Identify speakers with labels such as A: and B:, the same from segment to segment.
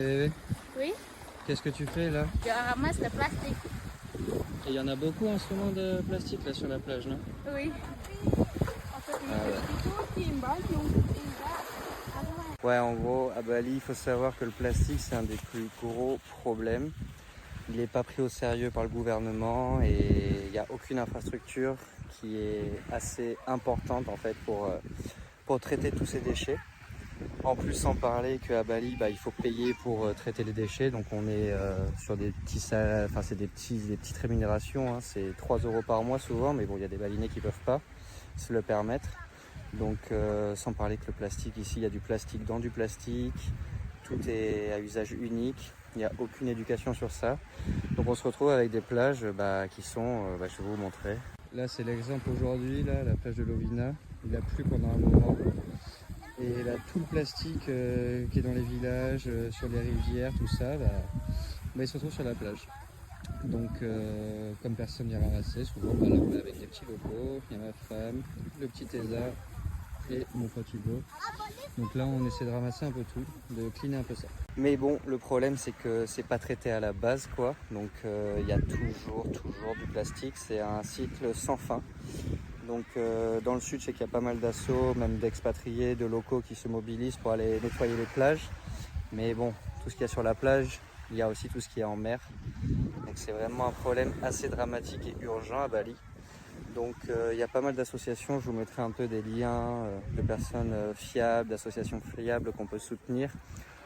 A: Oui,
B: Qu'est-ce que tu fais là?
A: je ramasse le plastique.
B: Il y en a beaucoup en ce moment de plastique là sur la plage, non?
A: Oui.
B: Ouais, en gros, à Bali, il faut savoir que le plastique, c'est un des plus gros problèmes. Il n'est pas pris au sérieux par le gouvernement et il n'y a aucune infrastructure qui est assez importante en fait pour traiter tous ces déchets. En plus, sans parler qu'à Bali, il faut payer pour traiter les déchets. Donc on est sur des petits enfin c'est des petites rémunérations, hein. C'est 3 € par mois souvent, mais bon, il y a des Balinais qui peuvent pas se le permettre. Donc sans parler que le plastique, ici il y a du plastique dans du plastique, tout est à usage unique, il n'y a aucune éducation sur ça. Donc on se retrouve avec des plages qui sont, je vais vous montrer. Là c'est l'exemple aujourd'hui, là, la plage de Lovina, il a plu pendant un moment. Et là tout le plastique qui est dans les villages, sur les rivières, tout ça, il se retrouve sur la plage. Donc comme personne n'y a ramassé, souvent là on est avec des petits locaux, il y a ma femme, le petit Esa et mon pote Hugo. Donc là on essaie de ramasser un peu tout, de cleaner un peu ça. Mais bon, le problème c'est que c'est pas traité à la base quoi, donc il y a toujours du plastique, c'est un cycle sans fin. Donc dans le sud, je sais qu'il y a pas mal d'assauts, même d'expatriés, de locaux qui se mobilisent pour aller nettoyer les plages. Mais bon, tout ce qu'il y a sur la plage, il y a aussi tout ce qui est en mer. Donc c'est vraiment un problème assez dramatique et urgent à Bali. Donc il y a pas mal d'associations, je vous mettrai un peu des liens de personnes fiables, d'associations fiables qu'on peut soutenir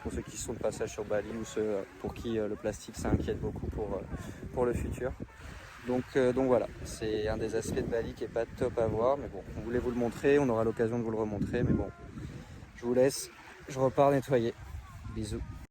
B: pour ceux qui sont de passage sur Bali ou ceux pour qui le plastique ça inquiète beaucoup pour le futur. Donc voilà, c'est un des aspects de Bali qui est pas top à voir, mais bon, on voulait vous le montrer, on aura l'occasion de vous le remontrer, mais bon, je vous laisse, je repars nettoyer. Bisous.